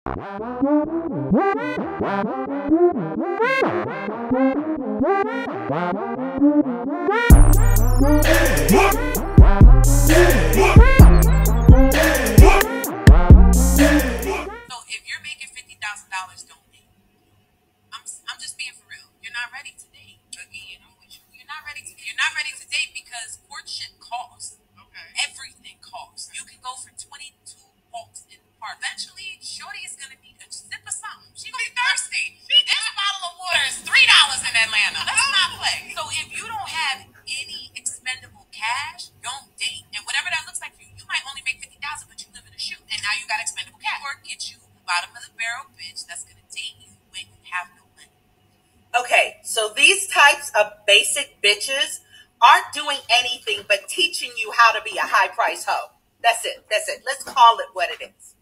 if you're making $50,000, don't date. I'm just being for real. You're not ready to date. Again, I'm with you. You're not ready to. You're not ready to date because courtship costs. Okay. Everything costs. You can go for 22 walks in the park. Eventually, Shorty is gonna need a sip of something. She gonna be thirsty. This bottle of water is $3 in Atlanta. Let's not play. So if you don't have any expendable cash, don't date. And whatever that looks like for you, you might only make 50,000, but you live in a shoe, and now you got expendable cash. Or get you a bottom of the barrel bitch that's gonna date you when you have no money. Okay, so these types of basic bitches aren't doing anything but teaching you how to be a high-price hoe. That's it. That's it. Let's call it what it is.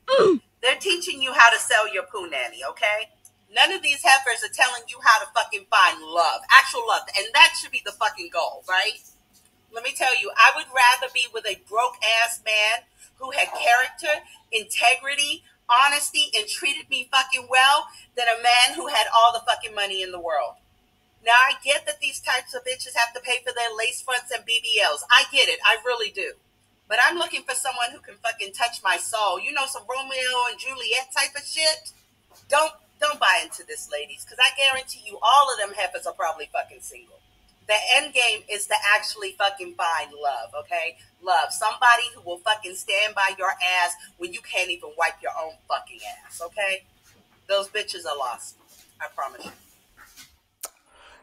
They're teaching you how to sell your poo nanny, okay? None of these heifers are telling you how to fucking find love, actual love, and that should be the fucking goal, right? Let me tell you, I would rather be with a broke-ass man who had character, integrity, honesty, and treated me fucking well than a man who had all the fucking money in the world. Now, I get that these types of bitches have to pay for their lace fronts and BBLs. I get it. I really do. But I'm looking for someone who can fucking touch my soul. You know, some Romeo and Juliet type of shit? Don't buy into this, ladies, because I guarantee you all of them heifers are probably fucking single. The end game is to actually fucking find love, okay? Love. Somebody who will fucking stand by your ass when you can't even wipe your own fucking ass, okay? Those bitches are lost. I promise you.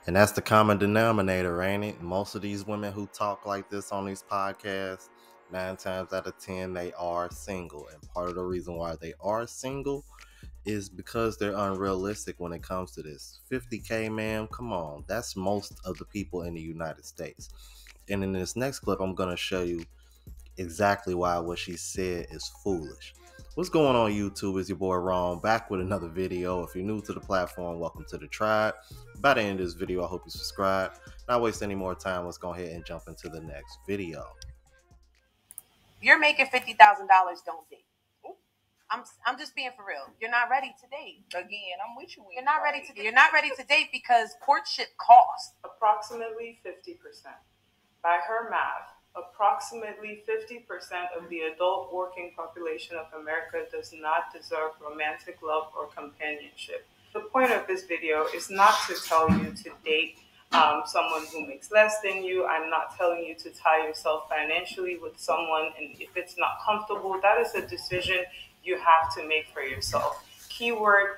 And that's the common denominator, ain't it? Most of these women who talk like this on these podcasts, 9 times out of 10, they are single. And part of the reason why they are single is because they're unrealistic when it comes to this. 50K, ma'am, come on. That's most of the people in the United States. And in this next clip, I'm going to show you exactly why what she said is foolish. What's going on, YouTube? It's your boy Ron, back with another video. If you're new to the platform, welcome to the tribe. By the end of this video, I hope you subscribe. Not waste any more time, let's go ahead and jump into the next video. You're making $50,000, don't date. I'm just being for real. You're not ready to date. Again, I'm with you. You're not ready to. You're not ready to date because courtship costs approximately 50%. By her math, approximately 50% of the adult working population of America does not deserve romantic love or companionship. The point of this video is not to tell you to date someone who makes less than you. I'm not telling you to tie yourself financially with someone, and if it's not comfortable, that is a decision you have to make for yourself. Keyword,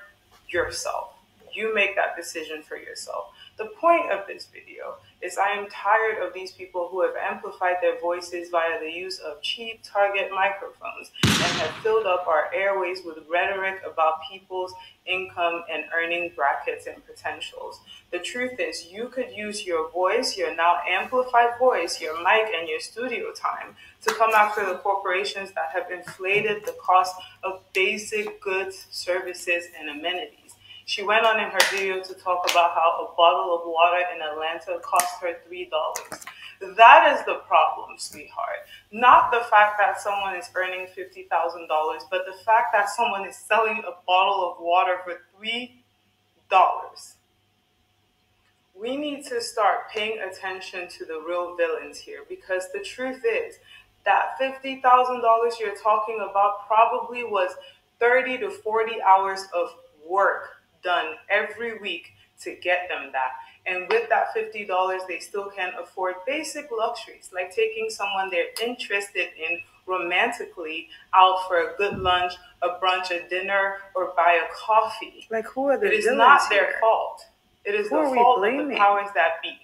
yourself. You make that decision for yourself. The point of this video is I am tired of these people who have amplified their voices via the use of cheap target microphones and have filled up our airways with rhetoric about people's income and earning brackets and potentials. The truth is, you could use your voice, your now amplified voice, your mic, and your studio time to come after the corporations that have inflated the cost of basic goods, services, and amenities. She went on in her video to talk about how a bottle of water in Atlanta cost her $3. That is the problem, sweetheart. Not the fact that someone is earning $50,000, but the fact that someone is selling a bottle of water for $3. We need to start paying attention to the real villains here, because the truth is that $50,000 you're talking about probably was 30 to 40 hours of work done every week to get them that. And with that $50, they still can afford basic luxuries like taking someone they're interested in romantically out for a good lunch, a brunch, a dinner, or buy a coffee. Like, who are the It is villains not here? their fault. It is Who the are we fault of blaming? the powers that be.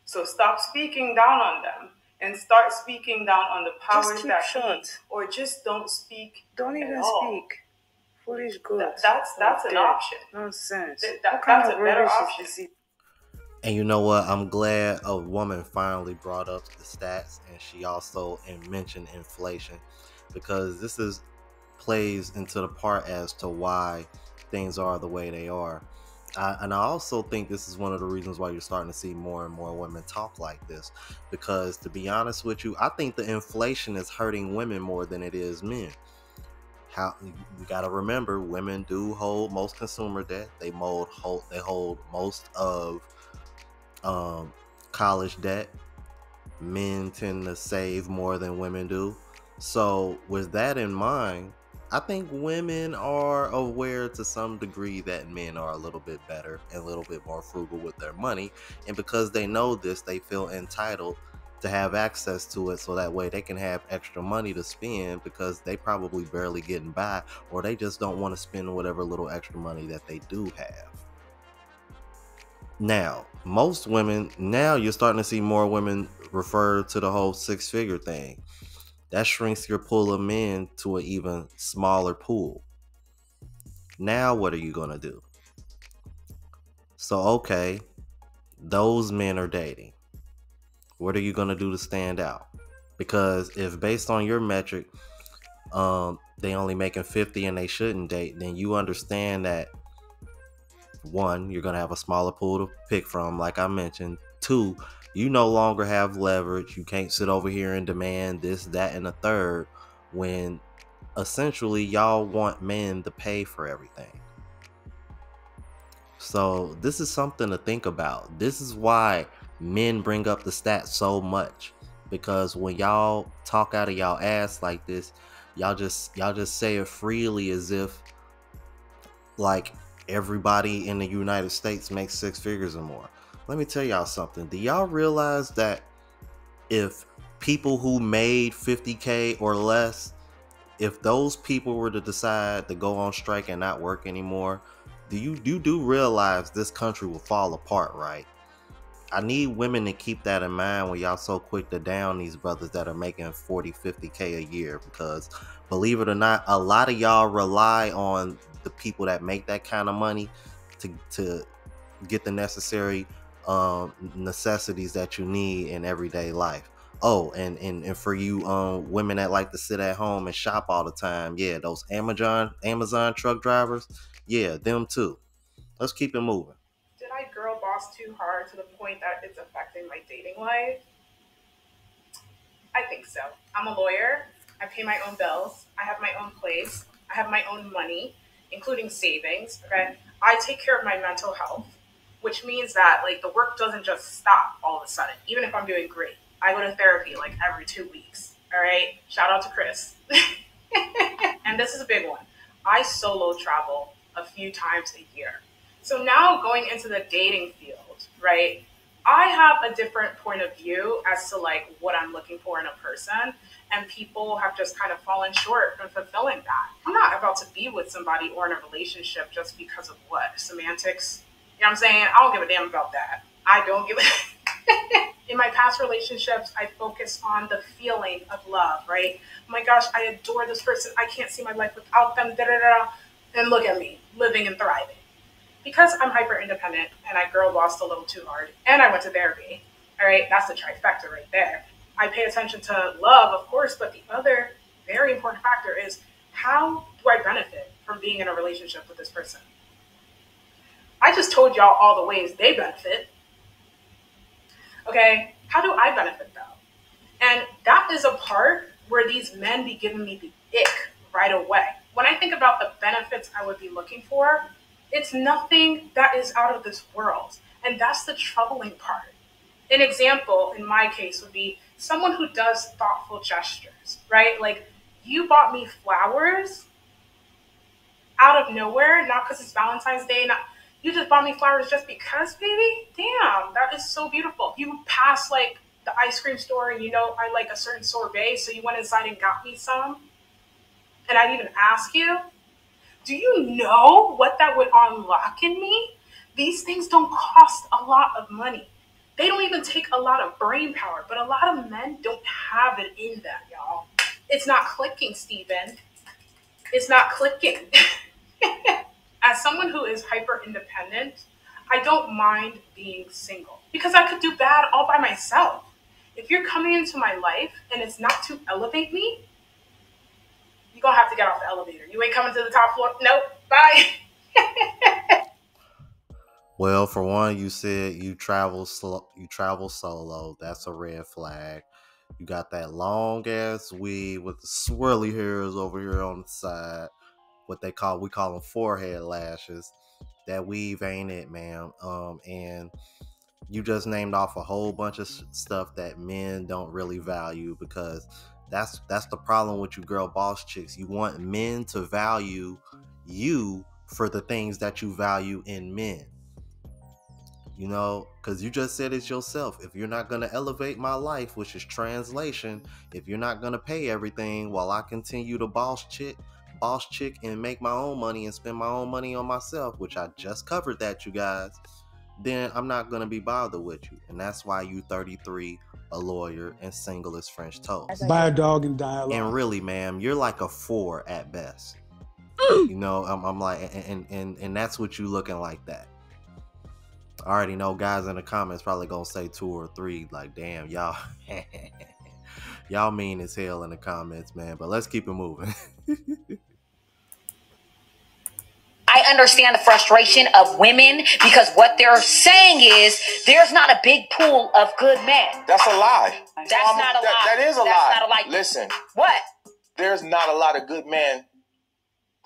So stop speaking down on them and start speaking down on the powers keep that short. be, or just don't speak. Don't even at all. speak. Foolish goods. That's an option. Nonsense. What kind that's of a better option. And you know what? I'm glad a woman finally brought up the stats, and she also mentioned inflation, because this plays into the part as to why things are the way they are. And I also think this is one of the reasons why you're starting to see more and more women talk like this, because to be honest with you, I think the inflation is hurting women more than it is men. how you got to remember, women do hold most consumer debt. They hold most of um, college debt. Men tend to save more than women do. So, with that in mind, I think women are aware to some degree that men are a little bit better and a little bit more frugal with their money. And because they know this, they feel entitled to have access to it so that way they can have extra money to spend because they probably barely getting by, or they just don't want to spend whatever little extra money that they do have. Now, most women, now you're starting to see more women refer to the whole six-figure thing. That shrinks your pool of men to an even smaller pool. Now, what are you going to do? So, okay, those men are dating. What are you going to do to stand out? Because if based on your metric, they only making 50 and they shouldn't date, then you understand that one, you're going to have a smaller pool to pick from, like I mentioned. Two, you no longer have leverage. You can't sit over here and demand this, that, and the third when essentially y'all want men to pay for everything. So this is something to think about. This is why men bring up the stats so much, because when y'all talk out of y'all ass like this, y'all just say it freely as if like everybody in the United States makes six figures or more. Let me tell y'all something. Do y'all realize that if people who made 50K or less, if those people were to decide to go on strike and not work anymore, you do realize this country will fall apart, right? I need women to keep that in mind when y'all so quick to down these brothers that are making 40, 50K a year, because believe it or not, a lot of y'all rely on the people that make that kind of money to get the necessary necessities that you need in everyday life. Oh, and for you women that like to sit at home and shop all the time, yeah, those Amazon truck drivers, yeah, them too. Let's keep it moving. Did I girl boss too hard to the point that it's affecting my dating life? I think so. I'm a lawyer. I pay my own bills. I have my own place. I have my own money, including savings. Okay. I take care of my mental health, which means that like the work doesn't just stop all of a sudden, even if I'm doing great. I go to therapy like every 2 weeks. All right. Shout out to Chris. And this is a big one. I solo travel a few times a year. So now going into the dating field, right? I have a different point of view as to like what I'm looking for in a person, and people have just kind of fallen short of fulfilling that. I'm not about to be with somebody or in a relationship just because of what semantics. You know what I'm saying? I don't give a damn about that. I don't give a in my past relationships, I focus on the feeling of love, right? Oh my gosh, I adore this person. I can't see my life without them. Da da da. And look at me, living and thriving. Because I'm hyper independent and I girl bossed a little too hard, and I went to therapy. All right, that's the trifecta right there. I pay attention to love, of course, but the other very important factor is how do I benefit from being in a relationship with this person? I just told y'all all the ways they benefit. Okay, how do I benefit though? And that is a part where these men be giving me the ick right away. When I think about the benefits I would be looking for, it's nothing that is out of this world. And that's the troubling part. An example in my case would be someone who does thoughtful gestures, right? Like you bought me flowers out of nowhere, not because it's Valentine's Day, not you just bought me flowers just because, baby. Damn, that is so beautiful. You passed like the ice cream store and you know I like a certain sorbet, so you went inside and got me some, and I didn't even ask you. Do you know what that would unlock in me? These things don't cost a lot of money. They don't even take a lot of brain power, but a lot of men don't have it in them, y'all. It's not clicking, Steven. It's not clicking. As someone who is hyper independent, I don't mind being single because I could do bad all by myself. If you're coming into my life and it's not to elevate me, you're gonna have to get off the elevator. You ain't coming to the top floor. Nope. Bye. Well, for one, you said you travel solo. That's a red flag. You got that long ass weave with the swirly hairs over here on the side. We call them forehead lashes. That weave ain't it, man. And you just named off a whole bunch of stuff that men don't really value, because that's the problem with you girl boss chicks. You want men to value you for the things that you value in men. You know, because you just said it yourself. If you're not going to elevate my life, which is translation, if you're not going to pay everything while I continue to boss chick and make my own money and spend my own money on myself, which I just covered that, you guys, then I'm not going to be bothered with you. And that's why you 33, a lawyer, and single as French toast. Buy a dog and die alive. And really, ma'am, you're like a 4 at best. You know, I'm like, and that's what you looking like that. I already know guys in the comments probably gonna say 2 or 3. Like, damn, y'all, y'all mean as hell in the comments, man. But let's keep it moving. I understand the frustration of women, because what they're saying is there's not a big pool of good men. That's a lie. That's not a lie. That is a That's lie. not a lie. Listen. What? There's not a lot of good men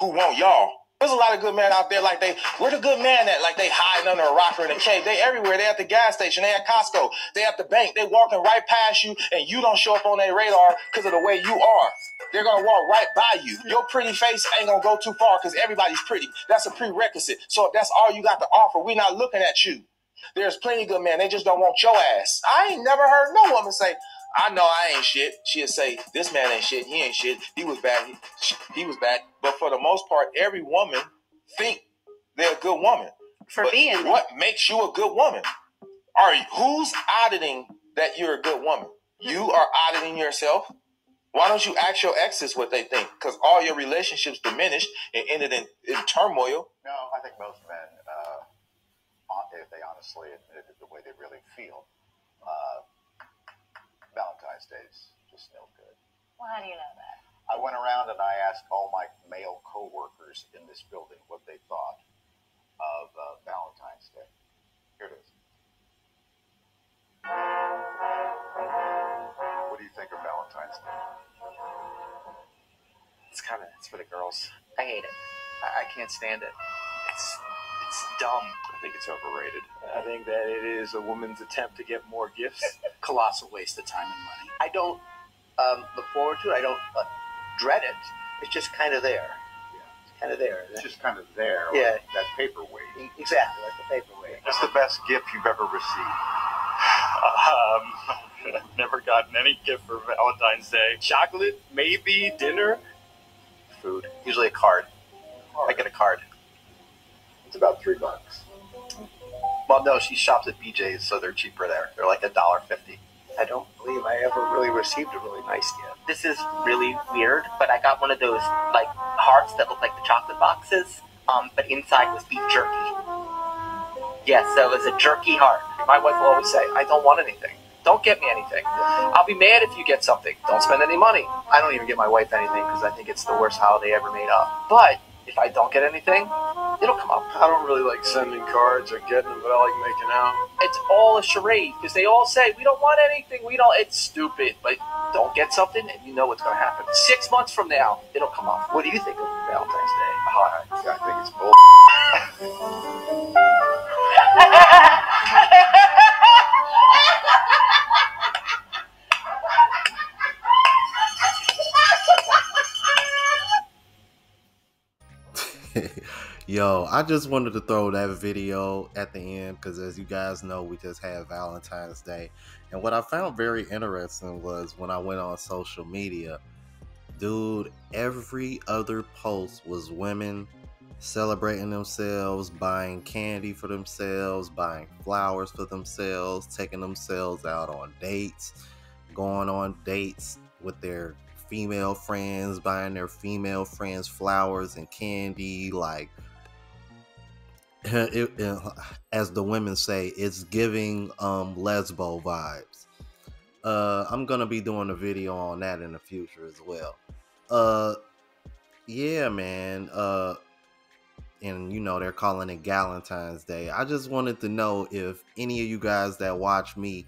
who want y'all. There's a lot of good men out there like where the good man at? Like they hiding under a rock or in a cave. They everywhere. They at the gas station. They at Costco. They at the bank. They walking right past you and you don't show up on their radar because of the way you are. They're going to walk right by you. Your pretty face ain't going to go too far because everybody's pretty. That's a prerequisite. So if that's all you got to offer, we're not looking at you. There's plenty of good men. They just don't want your ass. I ain't never heard no woman say, I know I ain't shit. She'll say, this man ain't shit. He ain't shit. He was bad. He was bad. But for the most part, every woman think they're a good woman. What makes you a good woman? Who's auditing that you're a good woman? You are auditing yourself? Why don't you ask your exes what they think? Because all your relationships diminished and ended in turmoil. No, I think most men, if they honestly admit the way they really feel, Valentine's Day is just no good. Well, how do you know that? I went around and I asked all my male co-workers in this building what they thought of Valentine's Day. Here it is. What do you think of Valentine's Day? It's for the girls. I hate it. I can't stand it. It's dumb. I think it's overrated. I think that it is a woman's attempt to get more gifts. Colossal waste of time and money. I don't look forward to it. I don't dread it. It's just kind of there. Yeah. It's kind of there. It's just kind of there. Yeah. Like that paperweight. Exactly, like the paperweight. What's the best gift you've ever received? I've never gotten any gift for Valentine's Day. Chocolate, maybe, dinner. Food. Usually a card. I get a card. It's about $3. Well, no, she shops at BJ's, so they're cheaper there. They're like $1.50. I don't believe I ever really received a really nice gift. This is really weird, but I got one of those like hearts that look like the chocolate boxes, but inside was beef jerky. Yes, so it was a jerky heart. My wife will always say, I don't want anything. Don't get me anything. I'll be mad if you get something. Don't spend any money. I don't even get my wife anything because I think it's the worst holiday ever made up. But if I don't get anything, it'll come up. I don't really like sending cards or getting them, but I like making out. It's all a charade because they all say, we don't want anything. It's stupid, but don't get something and you know what's going to happen. 6 months from now, it'll come up. What do you think of Valentine's Day? I think it's bull. Yo, I just wanted to throw that video at the end because, as you guys know, we just had Valentine's Day. And what I found very interesting was when I went on social media, dude, every other post was women celebrating themselves, buying candy for themselves, buying flowers for themselves, taking themselves out on dates, going on dates with their female friends, buying their female friends flowers and candy. Like, as the women say, it's giving lesbo vibes. I'm gonna be doing a video on that in the future as well. Yeah, man. And you know, they're calling it Galentine's Day. I just wanted to know if any of you guys that watch me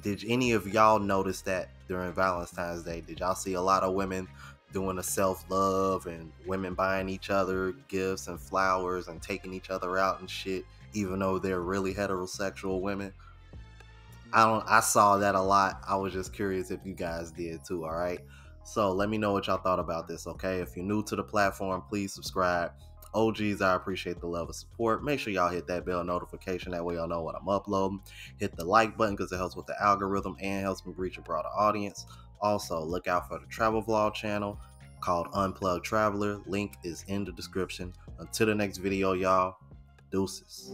Did any of y'all notice that during Valentine's Day? Did y'all see a lot of women doing a self-love and women buying each other gifts and flowers and taking each other out and shit, even though they're really heterosexual women? I saw that a lot. I was just curious if you guys did too, all right? So let me know what y'all thought about this, okay? If you're new to the platform, please subscribe. OGs, I appreciate the love and support. Make sure y'all hit that bell notification. That way y'all know what I'm uploading. Hit the like button because it helps with the algorithm and helps me reach a broader audience. Also, look out for the travel vlog channel called Unplugged Traveler. Link is in the description. Until the next video, y'all. Deuces.